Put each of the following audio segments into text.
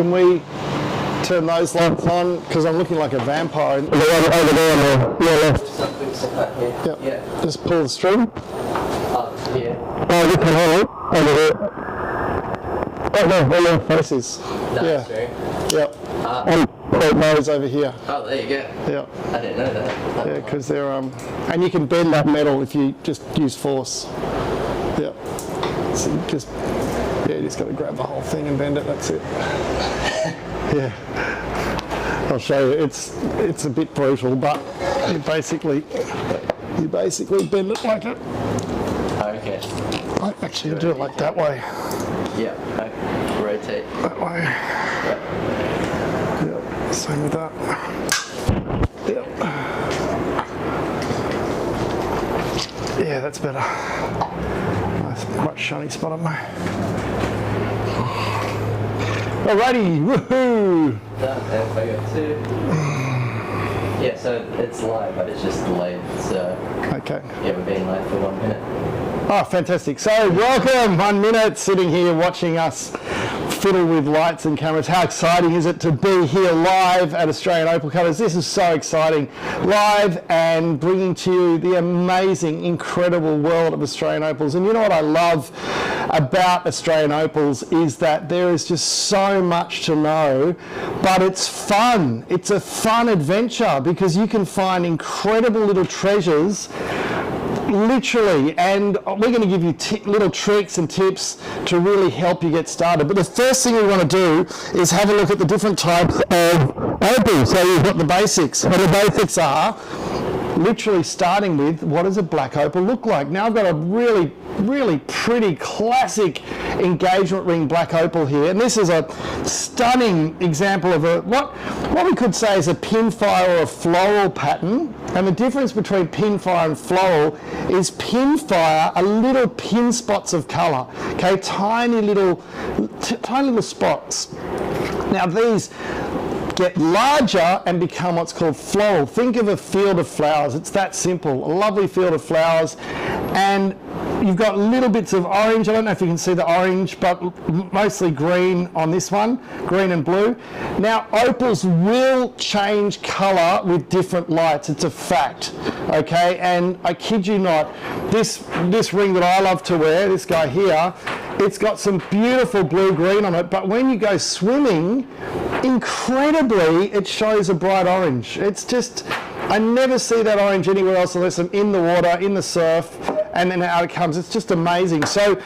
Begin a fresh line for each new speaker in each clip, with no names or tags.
Can we turn those lights on? Because I'm looking like a vampire.
The one over there on the left.
Something set up here.
Yep.
Yeah.
Just pull the string.
Here.
Oh, you can hold it. Over there.
Oh no, all your faces.
No,
Yeah.
string.
Yep.
And
Point nose over here.
Oh, there you go.
Yep.
I didn't know that.
Yeah, because they're and you can bend that metal if you just use force. Yep. So you just got to grab the whole thing and bend it. That's it. Yeah. I'll show you. It's a bit brutal, but you basically bend it like it.
Okay.
Actually, you do it like that way.
Yeah. Rotate.
That way.
Yep.
Yep. Same with that. Yep. Yeah, that's better. Nice, much shiny spot on me. Alrighty, woohoo!
Done. And if I go to... Yeah, so it's live, but it's just delayed. So
Okay.
yeah, we're being live for 1 minute.
Oh, fantastic. So, welcome. 1 minute sitting here watching us fiddle with lights and cameras. How exciting is it to be here live at Australian Opal Colours? This is so exciting. Live and bringing to you the amazing, incredible world of Australian Opals. And you know what I love about Australian Opals is that there is just so much to know, but it's fun. It's a fun adventure because you can find incredible little treasures literally, and we're going to give you little tricks and tips to really help you get started. But the first thing we want to do is have a look at the different types of opal. So you've got the basics, and the basics are literally starting with what does a black opal look like. Now I've got a really pretty classic engagement ring black opal here, and this is a stunning example of what we could say is a pinfire or a floral pattern. And the difference between pinfire and floral is pinfire are little pin spots of colour, okay, tiny little spots. Now these get larger and become what's called floral. Think of a field of flowers. It's that simple. A lovely field of flowers, and you've got little bits of orange. I don't know if you can see the orange, but mostly green on this one, green and blue. Now, opals will change colour with different lights. It's a fact, okay? And I kid you not, this ring that I love to wear, this guy here, it's got some beautiful blue-green on it, but when you go swimming, incredibly, it shows a bright orange. It's just, I never see that orange anywhere else unless I'm in the water, in the surf, and then out it comes. It's just amazing. So,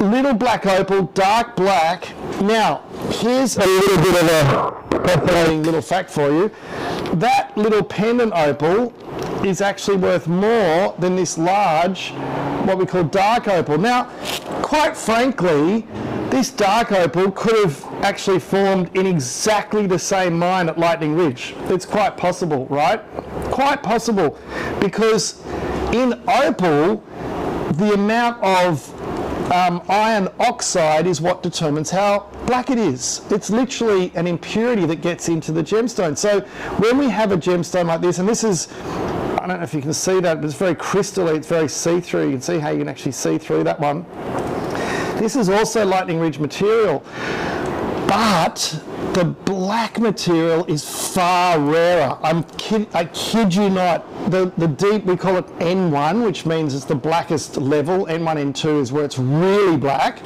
little black opal, dark black. Now, here's a little bit of a fascinating little fact for you. That little pendant opal is actually worth more than this large, what we call dark opal. Now, quite frankly, this dark opal could have actually formed in exactly the same mine at Lightning Ridge. It's quite possible, right? Quite possible, because in opal, the amount of iron oxide is what determines how black it is. It's literally an impurity that gets into the gemstone. So when we have a gemstone like this, and this is, I don't know if you can see that, but it's very crystally, it's very see-through. You can see how you can actually see through that one. This is also Lightning Ridge material, but the black material is far rarer. I kid you not. The deep, we call it N1, which means it's the blackest level. N1, N2 is where it's really black,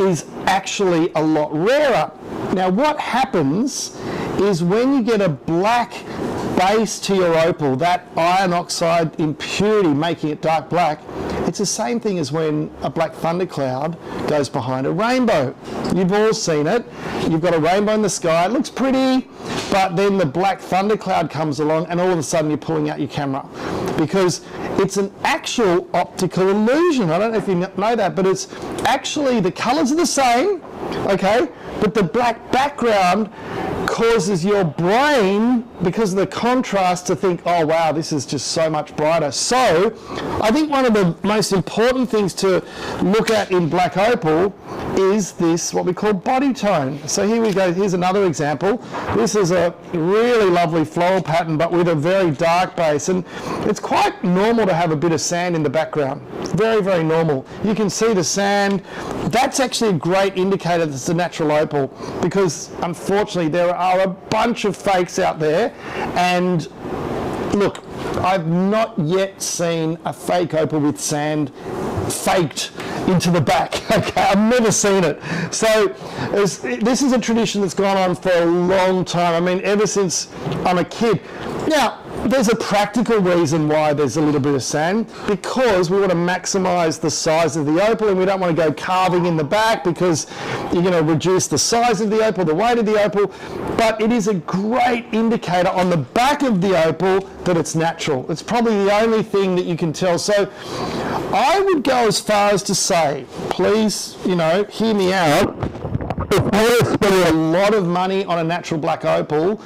is actually a lot rarer. Now what happens is when you get a black base to your opal, that iron oxide impurity making it dark black, it's the same thing as when a black thundercloud goes behind a rainbow. You've all seen it. You've got a rainbow in the sky, it looks pretty, but then the black thundercloud comes along and all of a sudden you're pulling out your camera because it's an actual optical illusion. I don't know if you know that, but it's actually, the colours are the same, okay, but the black background causes your brain, because of the contrast, to think, oh wow, this is just so much brighter. So I think one of the most important things to look at in black opal is this what we call body tone. So here we go, here's another example. This is a really lovely floral pattern but with a very dark base, and it's quite normal to have a bit of sand in the background. Very, very normal. You can see the sand. That's actually a great indicator that it's a natural opal, because unfortunately there are a bunch of fakes out there, and look, I've not yet seen a fake opal with sand faked into the back. Okay, I've never seen it. So this is a tradition that's gone on for a long time. I mean, ever since I'm a kid. Now, there's a practical reason why there's a little bit of sand, because we want to maximise the size of the opal, and we don't want to go carving in the back because you're going to reduce the size of the opal, the weight of the opal. But it is a great indicator on the back of the opal that it's natural. It's probably the only thing that you can tell. So I would go as far as to say, please, hear me out. If I were spending a lot of money on a natural black opal,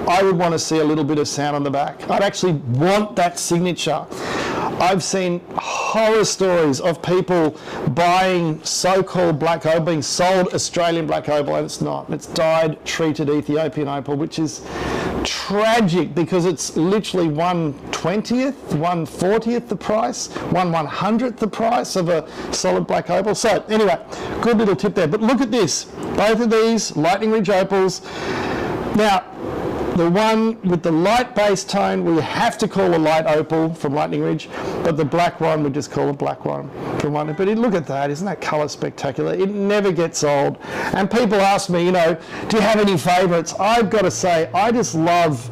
I would want to see a little bit of sand on the back. I'd actually want that signature. I've seen horror stories of people buying so-called black opal, being sold Australian black opal, and it's not. It's dyed, treated Ethiopian opal, which is tragic because it's literally 1/20th, 1/40th the price, 1/100th the price of a solid black opal. So anyway, good little tip there. But look at this. Both of these Lightning Ridge opals. Now, the one with the light base tone we have to call a light opal from Lightning Ridge, but the black one we just call a black one from Lightning. But look at that, isn't that colour spectacular? It never gets old. And people ask me, do you have any favourites? I've got to say, I just love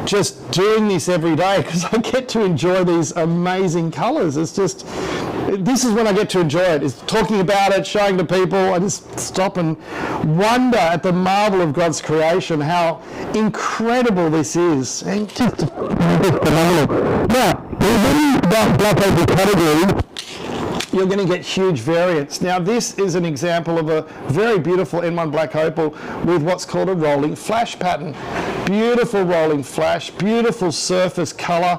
just doing this every day because I get to enjoy these amazing colours. This is when I get to enjoy it, is talking about it, showing to people. I just stop and wonder at the marvel of God's creation, how incredible this is. And just phenomenal. Now, within that black opal category, you're going to get huge variance. Now, this is an example of a very beautiful N1 black opal with what's called a rolling flash pattern. Beautiful rolling flash, beautiful surface colour.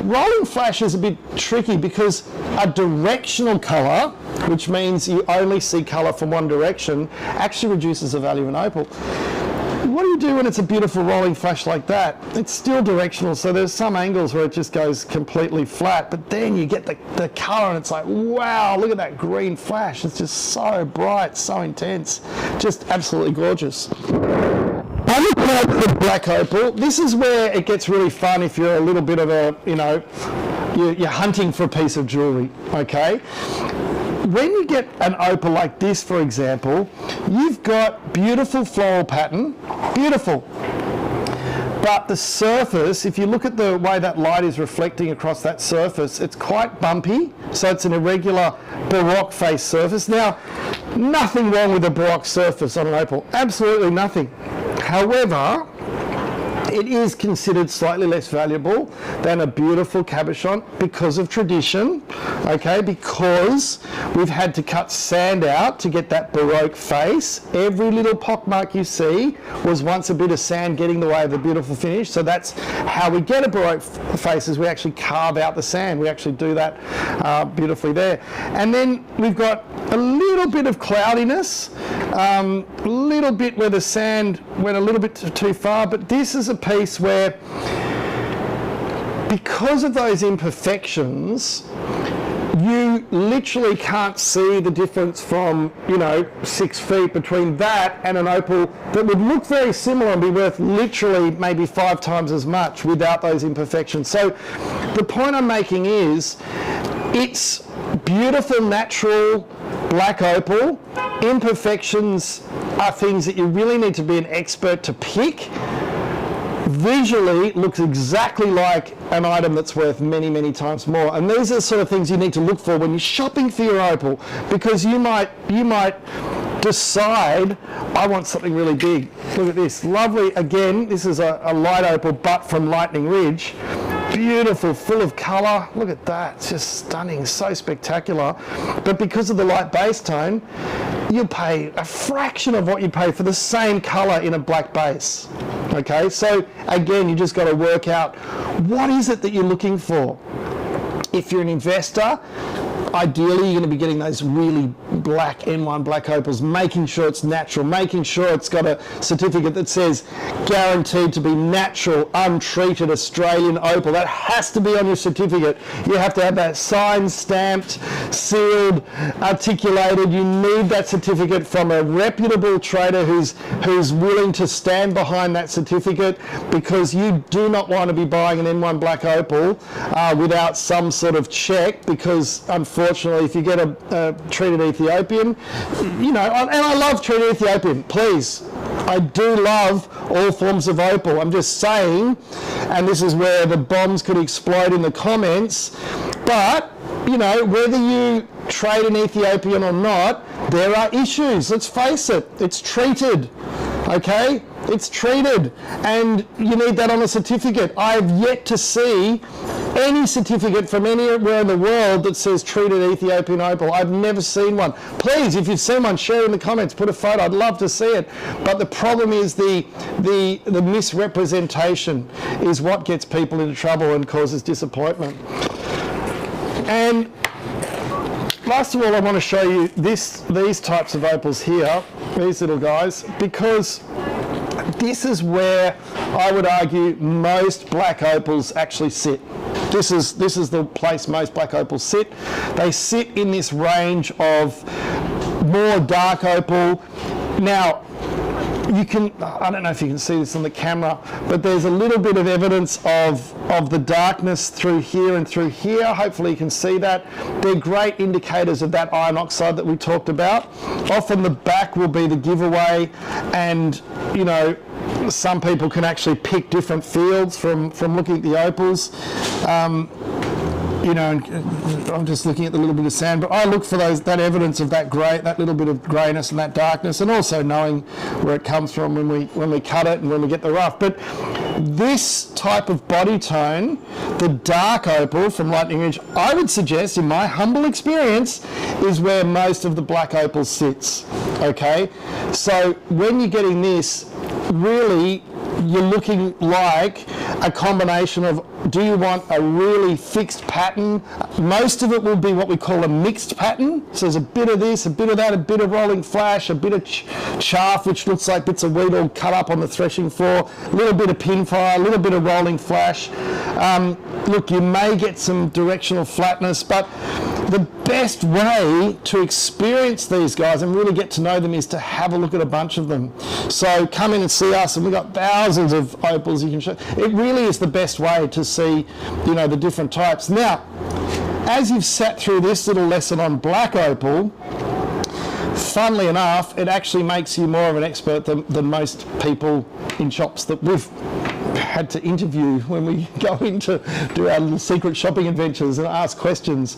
Rolling flash is a bit tricky because a directional colour, which means you only see colour from one direction, actually reduces the value of an opal. What do you do when it's a beautiful rolling flash like that? It's still directional, so there's some angles where it just goes completely flat, but then you get the colour and it's like, wow, look at that green flash. It's just so bright, so intense, just absolutely gorgeous. Other types of black opal, this is where it gets really fun if you're a little bit of a, you're hunting for a piece of jewellery, okay? When you get an opal like this, for example, you've got beautiful floral pattern, beautiful. But the surface, if you look at the way that light is reflecting across that surface, it's quite bumpy, so it's an irregular baroque face surface. Now, nothing wrong with a baroque surface on an opal, absolutely nothing. However, it is considered slightly less valuable than a beautiful cabochon because of tradition, okay, because we've had to cut sand out to get that baroque face. Every little pockmark you see was once a bit of sand getting in the way of the beautiful finish. So that's how we get a baroque face, is we actually carve out the sand. We actually do that beautifully there. And then we've got a little bit of cloudiness, a little bit where the sand went a little bit too far, but this is a piece where, because of those imperfections, you literally can't see the difference from 6 feet between that and an opal that would look very similar and be worth literally maybe 5 times as much without those imperfections. So the point I'm making is, it's beautiful natural black opal. Imperfections are things that you really need to be an expert to pick. Visually looks exactly like an item that's worth many, many times more. And these are the sort of things you need to look for when you're shopping for your opal, because you might decide, I want something really big. Look at this, lovely, again, this is a light opal, but from Lightning Ridge. Beautiful, full of colour. Look at that, it's just stunning, so spectacular. But because of the light base tone, you'll pay a fraction of what you pay for the same colour in a black base. Okay, so again, you just got to work out what is it that you're looking for. If you're an investor, ideally you're going to be getting those really black N1 black opals, making sure it's natural, making sure it's got a certificate that says guaranteed to be natural, untreated Australian opal. That has to be on your certificate. You have to have that signed, stamped, sealed, articulated. You need that certificate from a reputable trader who's willing to stand behind that certificate, because you do not want to be buying an N1 black opal without some sort of check, because unfortunately if you get a treated Ethiopian, and I love treated Ethiopian, please, I do love all forms of opal. I'm just saying, and this is where the bombs could explode in the comments, but whether you trade an Ethiopian or not, there are issues. Let's face it, it's treated, okay? It's treated, and you need that on a certificate. I've yet to see any certificate from anywhere in the world that says treated Ethiopian opal. I've never seen one. Please, if you've seen one, share in the comments, put a photo. I'd love to see it. But the problem is the misrepresentation is what gets people into trouble and causes disappointment. And last of all, I want to show you these types of opals here, these little guys, because this is where I would argue most black opals actually sit. This is the place most black opals sit. They sit in this range of more dark opal. Now, I don't know if you can see this on the camera, but there's a little bit of evidence of the darkness through here and through here. Hopefully you can see that. They're great indicators of that iron oxide that we talked about. Often the back will be the giveaway, and some people can actually pick different fields from looking at the opals. And I'm just looking at the little bit of sand, but I look for that evidence of that grey, that little bit of greyness and that darkness, and also knowing where it comes from when we cut it and when we get the rough. But this type of body tone, the dark opal from Lightning Ridge, I would suggest, in my humble experience, is where most of the black opal sits. Okay, so when you're getting this, really you're looking like a combination of, do you want a really fixed pattern? Most of it will be what we call a mixed pattern. So there's a bit of this, a bit of that, a bit of rolling flash, a bit of chaff, which looks like bits of wheat all cut up on the threshing floor, a little bit of pinfire, a little bit of rolling flash. Look, you may get some directional flatness, but the best way to experience these guys and really get to know them is to have a look at a bunch of them. So come in and see us, and we've got thousands of opals you can show. It really is the best way to see, the different types. Now, as you've sat through this little lesson on black opal, funnily enough, it actually makes you more of an expert than most people in shops that we've had to interview when we go in to do our little secret shopping adventures and ask questions.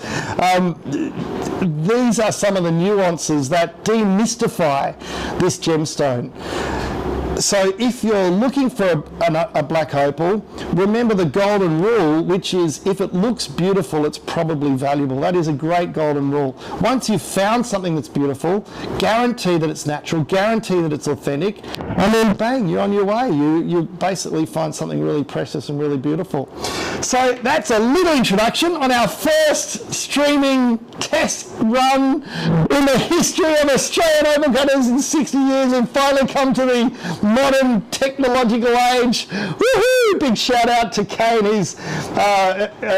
These are some of the nuances that demystify this gemstone. So if you're looking for a black opal, remember the golden rule, which is if it looks beautiful, it's probably valuable. That is a great golden rule. Once you've found something that's beautiful, guarantee that it's natural, guarantee that it's authentic, and then bang, you're on your way. You basically find something really precious and really beautiful. So that's a little introduction on our first streaming test run in the history of Australian opal cutters in 60 years. We've finally come to the modern technological age. Woohoo! Big shout out to Kane. He's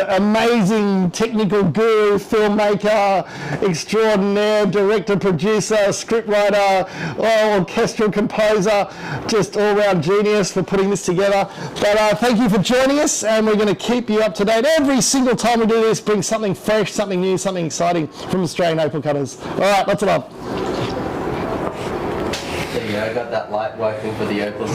amazing technical guru, filmmaker extraordinaire, director, producer, scriptwriter, orchestral composer, just all-round genius for putting this together. But thank you for joining us, and we're going to keep you up to date every single time we do this. Bring something fresh, something new, something exciting from Australian opal cutters. All right, lots of love.
There you go, I got that light working for the opals.